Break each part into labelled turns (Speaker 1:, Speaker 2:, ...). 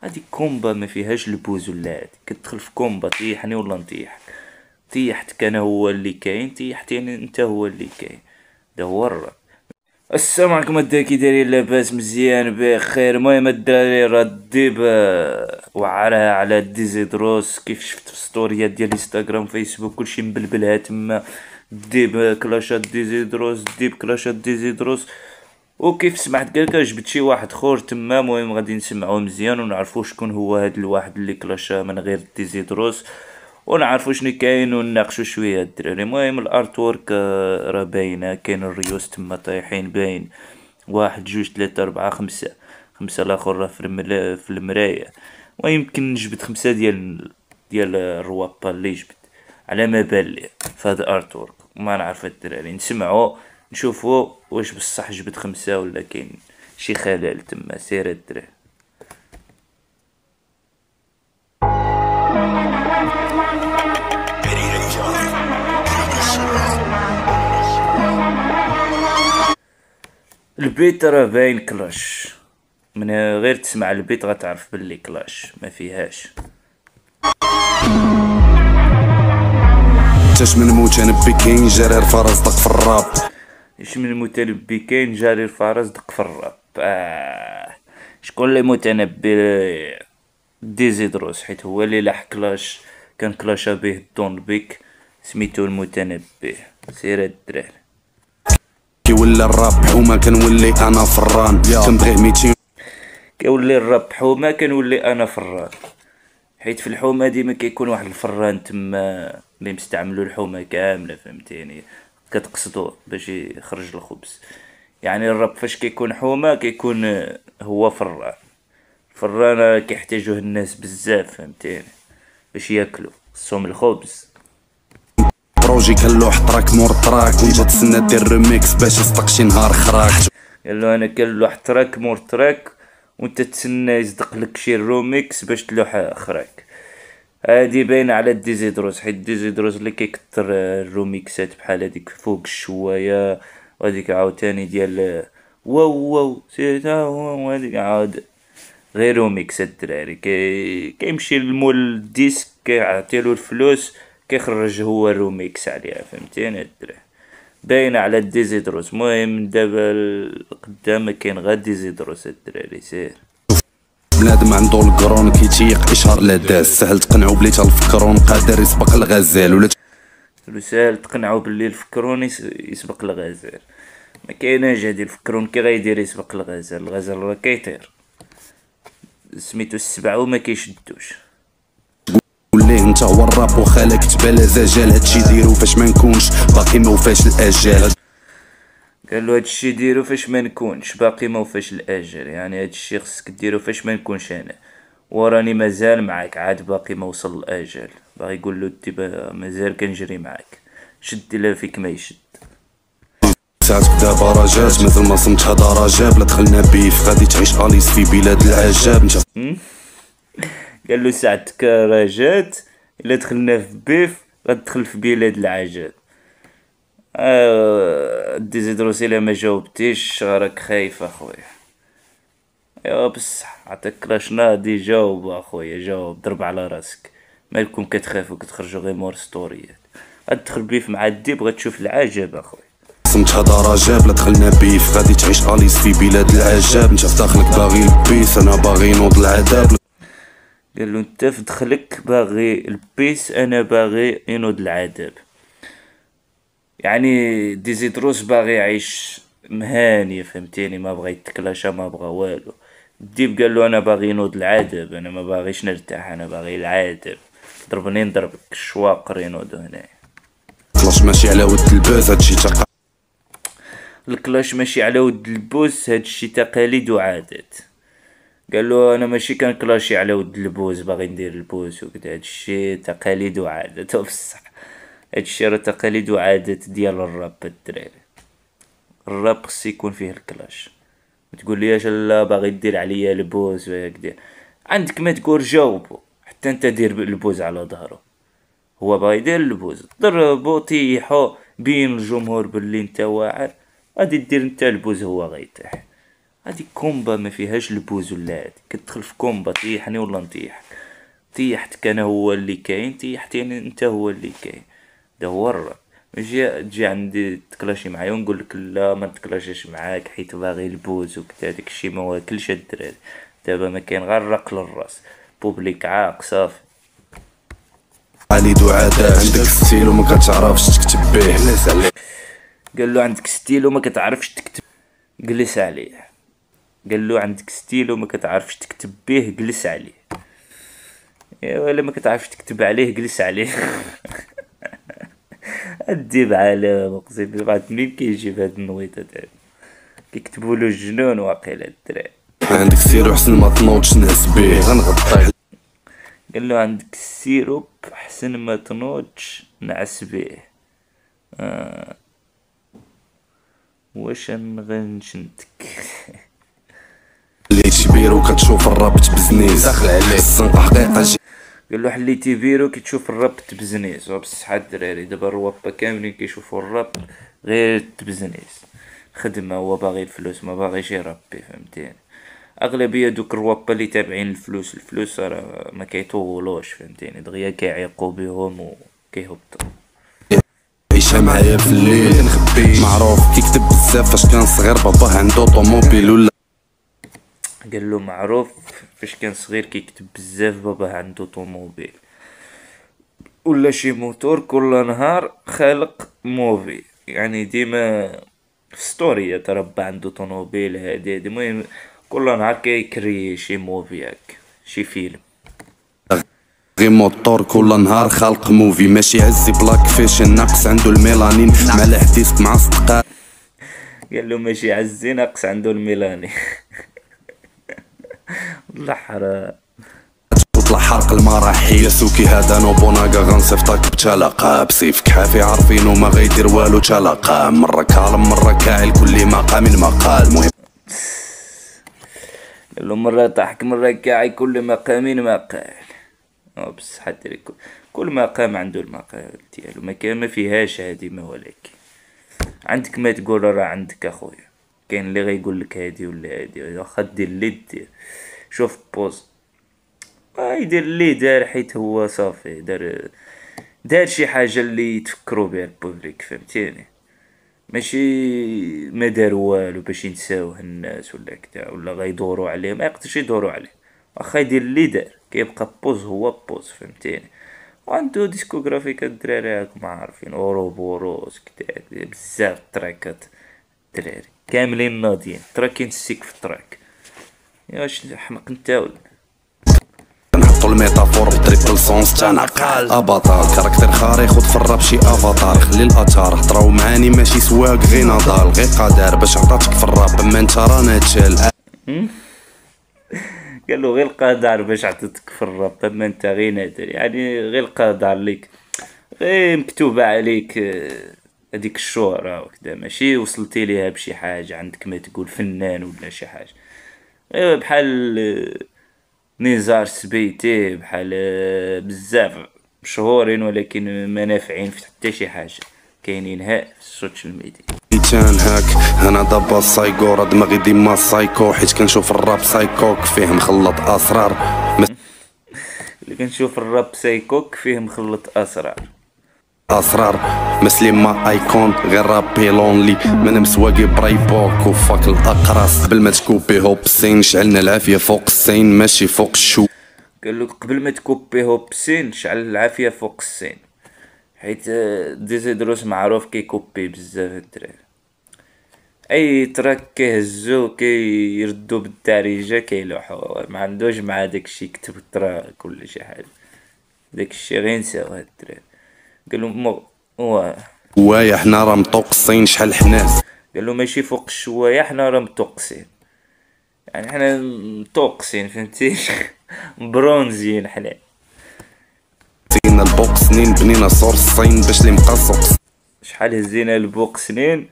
Speaker 1: هادي كومبا ما فيهاش البوز ولا هادي، كتدخل في كومبا طيحني ولا نطيحك، طيحتك انا هو اللي كاين، طيحتيني انت هو اللي كاين. دا هو الراب. السلام عليكم الدراري، كي دايرين؟ لاباس مزيان بخير. المهم الدراري راه الديب وعرها على ديزيدروس، كيف شفت في ستوريات ديال انستغرام فيسبوك كلشي مبلبلها تما. ديب كلاشات ديزيدروس، ديب كلاشات ديزيدروس. وكيف سمعت قالك جبت شي واحد خور تما. المهم غادي نسمعوه مزيان ونعرفو شكون هو هاد الواحد اللي كلاشا من غير ديزيدروس، ونعرفو شنو كاين ونناقشو شويه الدراري. المهم الارت وورك راه باينه، كاين الريوس تما طايحين باين، واحد جوج تلاتة ربعة خمسة. خمسة الاخر راه في المراية. ويمكن نجبد خمسة ديال الروابا اللي جبت على ما بالي في هاد الارت وورك. ما نعرف الدراري، نسمعو نشوفو واش بصح جبد خمسة ولا كاين شي خلل تما. سير الدراري. البيت راه باين كلاش، من غير تسمع البيت غتعرف باللي كلاش ما فيهاش.
Speaker 2: تاش من متنبي كاين جاري الفرس دق في الراب.
Speaker 1: اش من المتنبي كاين جاري الفرس دق في الراب. شكون اللي متنبي؟ ديزيدروس، حيت هو اللي لاح كلاش، كان كلاشا به دون بيك، سميتو المتنبي. سير الدراري.
Speaker 2: كي ولا الراب حومه كنولي انا فران، كنبغي 200.
Speaker 1: كيولي الراب حومه كنولي انا فران، حيت في الحومه ديما كيكون واحد الفران تما اللي مستعملو الحومه كامله، فهمتيني؟ كتقصدو باش يخرج الخبز. يعني الراب فاش كيكون حومه كيكون هو فران. الفران كيحتاجوه الناس بزاف، فهمتيني؟ باش ياكلو خصهم الخبز.
Speaker 2: بروجي كنلوح تراك مور تراك، وانت تسنى دير ريميكس باش يصدق شي نهار خراك.
Speaker 1: قالو انا كنلوح تراك مور تراك، وانت تسنى يصدق لك شي روميكس باش تلوح اخراك. هادي باينه على ديزيدروس، حيت ديزيدروس اللي كيكثر الروميكسات بحال هاديك فوق الشوايه، وهاديك عاوتاني ديال واو واو سيتا واو، هاديك عاود غير روميكس. الدراري كيمشي لمول الديسك كيعطيلو الفلوس كيخرج هو الروميكس عليها، فهمتيني الدراري؟ باينه على ديزيدروس. المهم دابا قدام كاين غير ديزيدروس الدراري. سير.
Speaker 2: بنادم عندو القرون كيتيق اشهار لا داز، سهل تقنعو بلي تالفكرون قادر يسبق الغزال، ولا
Speaker 1: سهل تقنعو بلي الفكرون يسبق الغزال. ما كايناش هادي، الفكرون كي غيدير يسبق الغزال؟ الغزال راه كيطير، سميتو السبع وما كيشدوش.
Speaker 2: ليه انت هو الراب وخالك تبالا زجال، هادشي ديرو فاش ما نكونش باقي ما وفاش الاجال.
Speaker 1: قالو هادشي ديرو فاش ما نكونش باقي ما وفاش الاجل، يعني هادشي خصك ديرو فاش ما نكونش انا، وراني مازال معاك عاد باقي ما وصل الاجل. باغي يقول له دابا مازال كنجري معاك، شد الا فيك ما يشد.
Speaker 2: ساعتك دابا رجات مثل ما صمتها درجات، بلا دخلنا بيف غادي تعيش اليس في بلاد العجاب. انت
Speaker 1: قال له ساعتك رجات، الا دخلنا في بيف غتدخل في بلاد العجاب. ديزيدروس الا ما جاوبتيش راك خايف اخويا. ايوا بصح عطاك كلاش ناضي، جاوب اخويا جاوب، ضرب على راسك. مالكم كتخافوا كتخرجوا غير مور ستوريات؟ غتدخل بيف مع الديب غتشوف العجب اخويا.
Speaker 2: صمتها درجات بلا دخلنا بيف غادي تعيش اليس في بلاد العجاب. انت في داخلك باغي البيس، انا باغي نوض العذاب.
Speaker 1: قال له انت في دخلك باغي البيس، انا باغي ينوض العذاب. يعني ديزيدروس باغي يعيش مهاني، فهمتيني؟ ما بغى يتكلاشا، ما بغى والو. الديب قال له انا باغي نوض العذاب، انا ما باغيش نرتاح، انا باغي العذاب. ضربني نضربك، الشواقر ينوضو هنايا.
Speaker 2: كلاش ماشي على ود الباز، هادشي تقا
Speaker 1: الكلاش ماشي على ود البوس، هادشي تقاليد وعادات. قال له انا ماشي كان كلاشي على ود البوز، باغي ندير البوز وكذا، هادشي تقاليد وعادات. بصح هادشي راه تقاليد وعادات ديال الراب الدراري. الراب خص يكون فيه الكلاش. ما تقولياش لا باغي دير عليا البوز وهكذا، عندك ما تقول جاوبو. حتى انت دير البوز على ظهره، هو باغي يدير البوز ضربو طيحو بين الجمهور باللي انت واعر، غادي دير انت البوز هو غيطيح. هادي كومبا ما فيهاش البوز ولا هادي، كتدخل في كومبا طيحني ولا نطيحك، طيحتك انا هو اللي كاين، طيحتيني انت هو اللي كاين. دا هو الراب. ماشي تجي عندي تكلاشي معايا ونقولك لا ما نتكلاشيش معاك حيت باغي البوز وكدا، داكشي ما واكلش هاد الدراري. دابا ما كاين غير رقل الراس، بوبليك عاق صافي.
Speaker 2: علي عادات عندك ستيل وما كتعرفش تكتب به، جلس عليه.
Speaker 1: قالو عندك ستيل وما كتعرفش تكتب، جلس عليه. قالو عندك ستيل وما كتعرفش تكتب به، جلس عليه. ايوا الا ما كتعرفش تكتب عليه جلس عليه. الديب عالم اقسم بالله، بعد منين كيجيب هاد النويطة هادي؟ كيكتبولو الجنون واقيلا الدراري.
Speaker 2: عندك سيرو حسن ما تنوضش نعس بيه غنغطيه.
Speaker 1: قالو عندك السيروب حسن ما تنوضش نعس بيه. واش غنشنتك.
Speaker 2: اللي تبيرو كتشوف الراب تبزنيز داخل عليه الزنقة حقيقة.
Speaker 1: قالو حليتي فيرو كتشوف الراب تبزنيس، وبصحة الدراري دابا الروابا كاملين كيشوفو الراب غير تبزنيس، خدمة هو باغي الفلوس ما باغيش يربي فهمتيني. اغلبية دوك الروابا اللي تابعين الفلوس راه ما كيطولوش فهمتيني، دغيا كيعيقو بيهم وكيهبطو.
Speaker 2: عيشها معايا في الليل نخبيه، معروف كيكتب بزاف فاش كان صغير باباه عنده طوموبيل ولا.
Speaker 1: قالو معروف فاش كان صغير كيكتب بزاف باباه عنده طوموبيل ولا شي موتور، كل نهار خالق موفي، يعني ديما في ستوري تربى عنده طوموبيل هادي. المهم كل نهار كيكري شي موفي هاك شي فيلم.
Speaker 2: غي موتور كل نهار خالق موفي، ماشي عزي بلاك فيشن ناقص عنده الميلانين مع الحديث مع صدقاء.
Speaker 1: قالو ماشي عزي ناقص عنده الميلاني. والله حرام.
Speaker 2: وطلع حرق المراحل يا سوكي هذا نوبوناغا غنصيفطك بتلاقة بسيف كحافي عارفينو ما غيدير والو تلاقة، مرة كالم مرة كاعل كل مقام مقال مهم.
Speaker 1: قالو مرة ضحك مرة كاعي كل مقام مقال. بصح الدراري كل مقام عنده المقال ديالو، ما فيهاش هادي ما ولكن. عندك ما تقول راه عندك اخويا، كاين اللي غيقولك هادي ولا هادي، واخا دير اللي دير. شوف بوز يدير اللي دار حيت هو صافي دار شي حاجة اللي يتفكروا بها البوبليك فهمتيني، ماشي ما دار والو باش ينساوه الناس ولا كدا ولا غيدوروا عليه، ما يقدرش يدوروا عليه. واخا يدير اللي دار كيبقى بوز هو بوز فهمتيني. وعنده ديسكوغرافي كالدراري راكم عارفين، اوروبوروس كدا بزاف تراكات الدراري كاملين ناضيين، تراكين السيك في التراك. يا واش حمق نتا ولا.
Speaker 2: نحطو الميتافور بتريبل سونس تنعقل ابطال كاركتر خارق خد في الراب شي افاتار، خلي الاثار هضراو معاني ماشي سواق غي نضال غي قدر باش عطاتك في الراب اما انت رانا تشل.
Speaker 1: قالو غير القدر باش عطيتك في الراب اما انت غير نادر، يعني غير القدر ليك غير مكتوبة عليك هذيك الشهرة وكذا، ماشي وصلتي ليها بشي حاجة عندك ما تقول فنان ولا شي حاجة. ايوا بحال نزار سبيتي، بحال بزاف مشهورين ولكن ما نافعين في حتى شي حاجة، كاينين ها في السوشيال ميديا.
Speaker 2: كان هاك انا دابا سايكو راه دماغي ديما سايكو حيت كنشوف الراب سايكوك فيه مخلط اسرار.
Speaker 1: اللي كنشوف الراب سايكوك فيه مخلط اسرار
Speaker 2: مسلم ما ايكون غير رابي لونلي من مسواقي برايبوك وفاك الاقراص قبل ما تكوبي هوبسين شعلنا العافيه فوق السين ماشي فوق الشو.
Speaker 1: قالو قبل ما تكوبي هوبسين شعل العافيه فوق السين، حيت ديزيدروس معروف كيكوبي بزاف الدراري، اي تراك كيهزو كيردو بالدارجه كيلوحو، ما عندوش مع داكشي كتب تراك ولا شي حاجه، داكشي غير نساو هاد الدراري. قالو
Speaker 2: وايا حنا راه مطوقسين شحال حناس.
Speaker 1: قالو ماشي فوق الشوايه حنا راه مطوقسين، يعني حنا مطوقسين فهمتي. برونزيين حنا.
Speaker 2: هزينا البوق سنين بنينا سور الصين باش لي مقصوق.
Speaker 1: شحال هزينا البوق سنين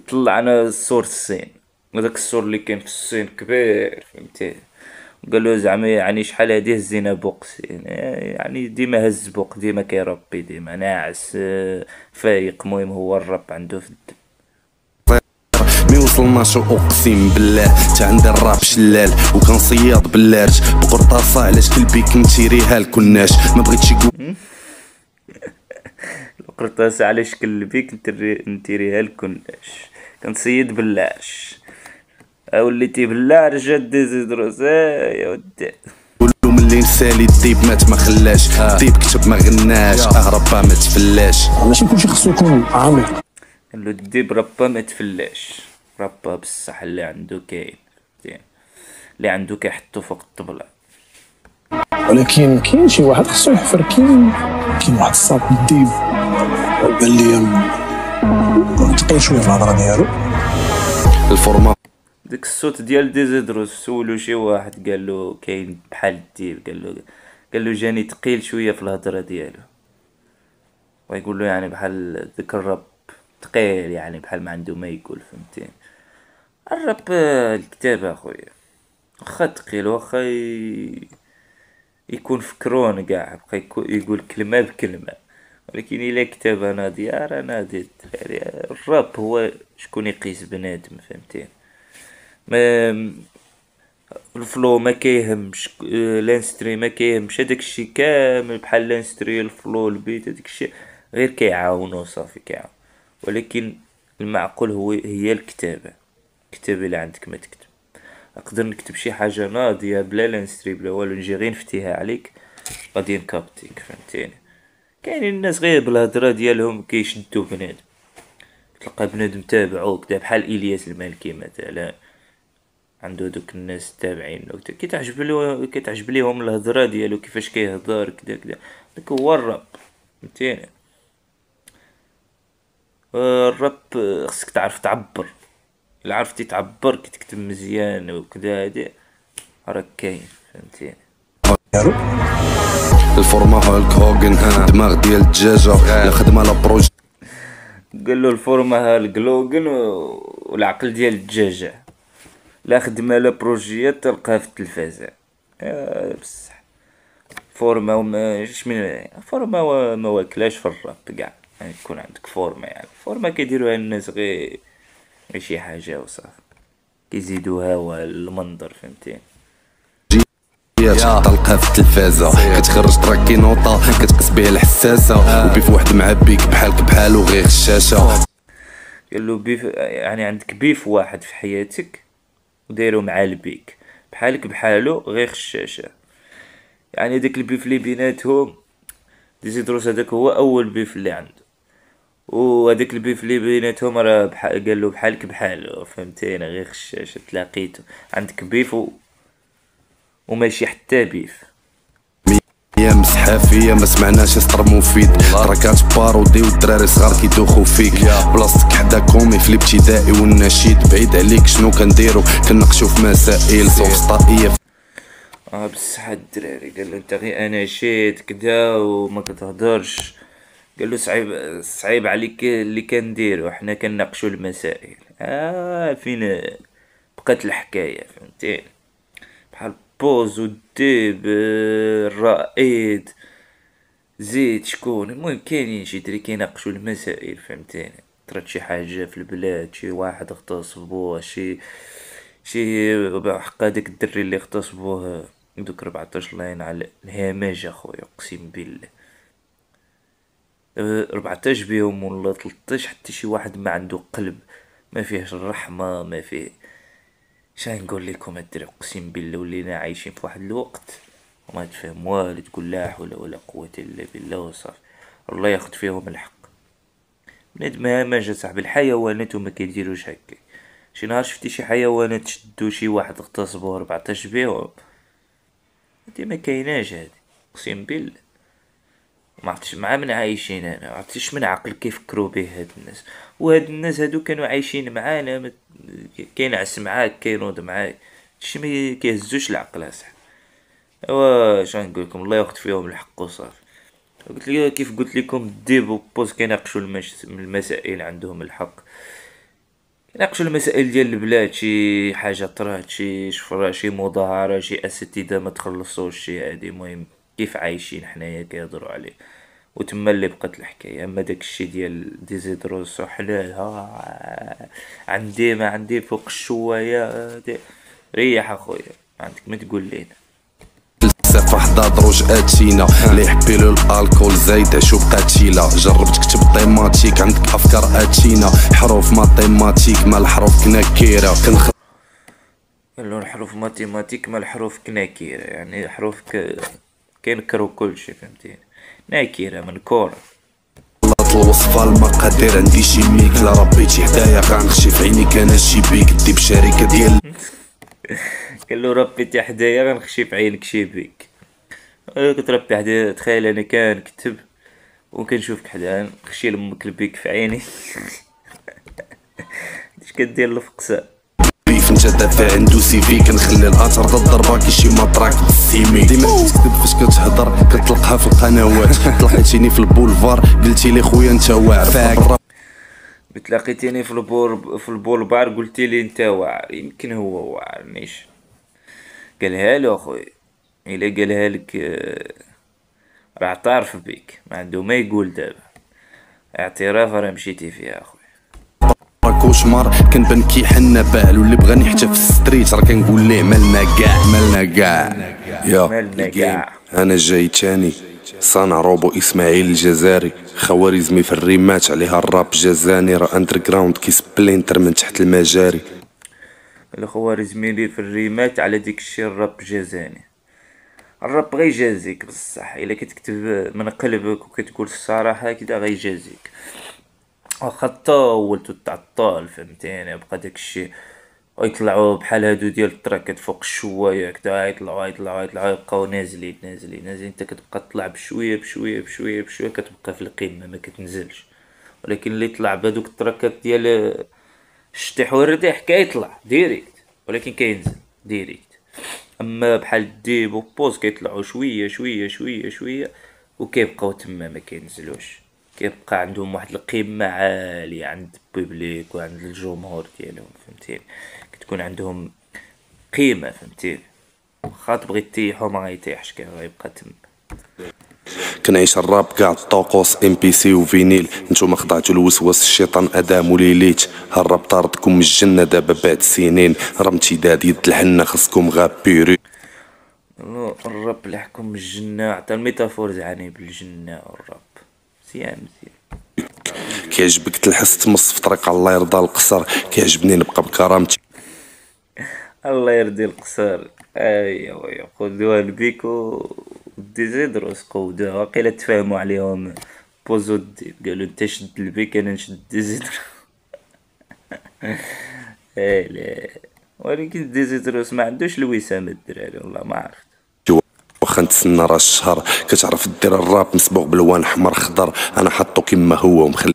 Speaker 1: طلعنا سور الصين، وداك السور اللي كاين في الصين كبير فهمتي. قالوا زعما يعني شحال هادي هزينا بوق سين، يعني ديما هز بوق ديما كيربي ديما ناعس فايق، المهم هو الرب عنده في الدم.
Speaker 2: وصلنا اقسم بالله تا عند الراب شلال وكنصياد باللارج بقرطاسه علاش كلبي كنتيريها لكناش ما بغيتش
Speaker 1: القرطاسة على شكل بيك نتيريها لكناش كنصيد باللاش وليتي باللارج ديزيدروس يا ودي
Speaker 2: قولو ملي نسالي الديب مات ما خلاش الديب كتب ما غناش ربا ما تفلاش
Speaker 3: ماشي كلشي خصو يكون عميق.
Speaker 1: قال له الديب ربا ما تفلاش ربا بصح اللي عنده كاين اللي عنده كيحطو فوق الطبلة.
Speaker 3: ولكن كاين شي واحد خصو يحفر. كاين واحد الصاط الديب بان ليا ثقيل شويه في الهضره ديالو.
Speaker 2: الفورما
Speaker 1: ديك الصوت ديال ديزيدروس سولو شي واحد قال له كاين بحال الديب قال له جاني ثقيل شويه في الهضره ديالو ويقول له يعني بحال ذاك الرب ثقيل يعني بحال ما عنده ما يقول فهمتين. الرب الكتابه اخويا واخا ثقيل واخا يكون فكرون كاع بقى يقول كلمه بكلمه ولكن الا كتابه ناضيه راه ناضيه. الراب هو شكون يقيس بنادم فهمتين. ما الفلو ما كيهمش لانستري ما كيهمش هداك الشيء كامل بحال لانستري الفلو البيت هداك الشيء غير كيعاونو صافي كيعاون. ولكن المعقول هي الكتابه اللي عندك ما تكتب. نقدر نكتب شي حاجه ناضيه بلا لانستري بلا والو نجي غير نفتيها عليك غادي نكابتيك فهمتيني. كاينين الناس غير بالهضره ديالهم كيشدو بنادم تلقى بنادم تابعو كدا بحال الياس المالكي مثلا عنده دوك الناس التابعين كيتعجب ليهم الهضره ديالو كيفاش كيهضر كدا داك هو الراب فهمتيني. الراب خصك تعرف تعبر الا عرفتي تعبر كتكتب مزيان وكدا هادي راك كاين فهمتيني.
Speaker 2: الفورما هالك هوغن دماغ ديال الدجاجه لا خدمه لا بروج.
Speaker 1: قال له الفورما هالك لوغن والعقل ديال الدجاجه لا خدمه لا بروجيات تلقاها في التلفازه. بصح فورما فورما ما واكلاش في الراب كاع يعني يكون عندك فورما يعني فورما كيديروها الناس غير شي حاجه وصافي كيزيدوها والمنظر فهمتين.
Speaker 2: تلقاها في التلفازه كتخرج تراكي نوطه كتقيس به الحساسه وبيف واحد مع بيك بحالك بحالو غير الشاشه.
Speaker 1: قال له بيف يعني عندك بيف واحد في حياتك ودايرو مع البيك بحالك بحالو غير الشاشه. يعني داك البيف اللي بيناتهم ديزيدروس هذاك هو اول بيف اللي عنده وهذاك البيف اللي بيناتهم راه قال له بحالك بحالو فهمتينا غير الشاشه تلاقيتو عندك بيف وماشي حتى بيف.
Speaker 2: يا مسحافيه ما سمعناش سطر مفيد راكات بارودي والدراري صغار كيدوخو فيك بلاصتك حدا كومي في الابتدائي والنشيد بعيد عليك شنو كنديرو كنناقشو في مسائل سوفسطائيه.
Speaker 1: بصح الدراري قال له انت غير اناشيد كدا وما كتهضرش. قال له صعيب عليك اللي كنديرو حنا كنناقشو المسائل. فين بقات الحكايه فهمتي بحال بوز والديب الرائد زيد شكون المهم كاينين شي دري كيناقشو المسائل فهمتيني. طرات شي حاجه في البلاد شي واحد اغتصبوه شي حق داك الدري اللي اغتصبوه دوك 14 لاين على الهماجه خويا اقسم بالله 14 بيهم ولا 13 حتى شي واحد ما عنده قلب ما فيهش الرحمه ما فيه شنو نقول لكم الدري اقسم بالله ولينا عايشين في واحد الوقت وما تفهم والو تقول لا حول ولا قوه الا بالله وصافي الله ياخذ فيهم الحق. بنادم هماجه صاحبي الحيوانات وما كيديروش هكا. شي نهار شفتي شي حيوانات شدو شي واحد اغتصبوه 14 بيهم هادي ما كايناش هادي اقسم بالله. ما عرفتش مع من عايشين انا ما عرفتش من عقل كيفكروا به هاد الناس وهاد الناس هادو كانوا عايشين معانا كينعس معاك كينوض معاك شي ما كيهزوش العقل اصاحبي. ايوا شنو نقول لكم الله ياخذ فيهم الحق وصافي. قلت لي كيف قلت لكم الديب وبوز كيناقشوا المسائل عندهم الحق كيناقشوا المسائل ديال البلاد شي حاجه طرات شي شفره شي مظاهره شي اساتذه ما تخلصوش شي هادي المهم كيف عايشين حنايا كيهضروا عليه وتما اللي بقات الحكايه. اما داكشي ديال ديزيدروس وحلالها عندي ما عندي فوق الشوايه ريح اخويا، ما عندك ما تقول لينا.
Speaker 2: سافة حدا دروج اتشينا اللي يحبيلو الالكول زايد عشو بقات شيلة. جرب تكتب طيماتيك عندك افكار اتشينا، حروف ماتيماتيك مال حروف كناكيرة
Speaker 1: قالوا الحروف ماتيماتيك ما الحروف كناكيرة، يعني حروف كينكرو كلشي فهمتيني، ناكيرة منكورة.
Speaker 2: غلط الوصفة المقادير عندي شي ميك، لا ربيتي حدايا غنخشي في عينيك انا شي بيك دي بشركة ديال
Speaker 1: قالوا ربيتي حدايا غنخشي في عينك شي بيك. كتربي حدايا، تخيل انا كنكتب وكنشوفك حدايا نخشي لامك البيك في عيني. اش كدير الفقسة
Speaker 2: بيف انت دافع عندو سيفي، كنخلي الاثر ضد الضربة كي شي مطراك بالسيمي. ديما كتكتب فاش كتهضر كتلقها في القنوات، تلاقيتيني في البولفار قلتي لي خويا انت واعر.
Speaker 1: بتلاقيتيني في البولبار قلتي لي انت واعر، يمكن هو واعر ماشي قالها له اخويا، الا قالها لك راه اعترف بيك، ما عنده ما يقول دابا، اعتراف راه مشيتي فيها اخويا.
Speaker 2: كوشمار كنبان كيحن بال، واللي بغاني حتى في الستريت راه كنقول ليه مالنا كاع يا الجيم. انا جاي تاني صانع روبو اسماعيل الجزائري، خوارزمي في الريمات عليها الراب جزاني، راه اندر جراوند كي سبلينتر من تحت المجاري.
Speaker 1: الخوارزمي لي في الريمات على ديك الشي الراب جازاني، الراب غيجازيك بصح الا كتكتب من قلبك وكتقول الصراحه كدا غيجازيك، واخا طولت وتعطل فهمتيني بقى داكشي ويطلعوا بحال هادو ديال التراكات فوق الشوايه كدا يطلعوا يبقاو نازلين انت كتبقى تطلع بشويه كتبقى في القمه ما كتنزلش. ولكن اللي يطلع بهادوك التراكات ديال الشطيح والرديح كيطلع ديريكت، ولكن كينزل ديريكت. اما بحال الديب وبوز كيطلعوا شويه وكيبقاو تما ما كينزلوش، كيبقى عندهم واحد القمه عاليه عند البوبليك وعند الجمهور ديالهم فهمتيني، كتكون عندهم قيمه فهمتيني، واخا تبغي تيحو ما غيتيحش غيبقى تما.
Speaker 2: كنعيش الراب كاع الطقوس ام بي سي وفينيل، نتوما خضعتو لوسواس الشيطان ادم وليليت. هالراب طاردكم من الجنه دابا بعد سنين، راه امتداد يد الحنه خصكم غابيري.
Speaker 1: الراب اللي حكم من الجنه، عطا الميتافور زعاني بالجنه والراب مزيان.
Speaker 2: كيعجبك تلحس تمص في طريق الله يرضى القصر، كيعجبني نبقى بكرامتي.
Speaker 1: الله يرضي القصر. ايوا خذوها البيكو ديزيدروس قودوها، واقيلا تفاهموا عليهم بوزو الديب، قالوا انت شد البيك انا نشد ديزيدروس. لا ولكن ديزيدروس ما عندوش الوسام الدراري والله ما عرفت.
Speaker 2: واخا نتسنى راه الشهر كتعرف دير الراب مصبوغ بالوان احمر خضر، انا حطو كيما هو ومخلي.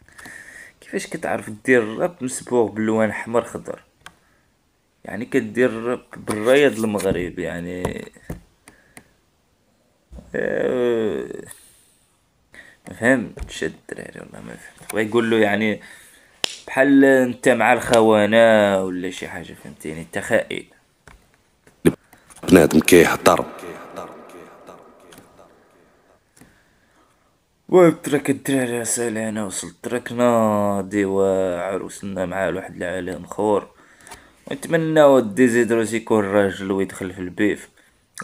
Speaker 1: كيفاش كتعرف دير الراب مصبوغ باللوان احمر خضر؟ يعني كدير الراب بالرياض المغرب يعني ما فهمتش الدراري والله ما فهمت. بغا يقول له يعني بحال انت مع الخونه ولا شي حاجه فهمتيني، انت خائن.
Speaker 2: بنادم كيهضر
Speaker 1: وترك الدراري سالي، انا وصلت تركنا ديواعر وصلنا معاه لواحد العالم خور، ونتمنى ديزيدروس يكون راجل ويدخل في البيف،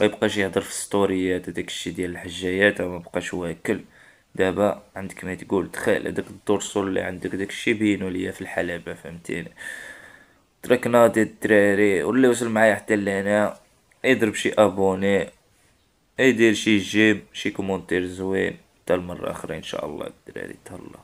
Speaker 1: ميبقاش يهضر في ستوريات وداك الشي ديال الحجايات، ومبقاش واكل. دابا عندك ما تقول، تخيل هداك الدورسول اللي عندك داك الشي بينو ليا في الحلبة فهمتيني. تركنا دي الدراري، واللي وصل معايا حتى لهنا يضرب شي ابوني، يدير شي جيم، شي كومونتير زوين. حتى المرة اخرى ان شاء الله الدراري، تهلا.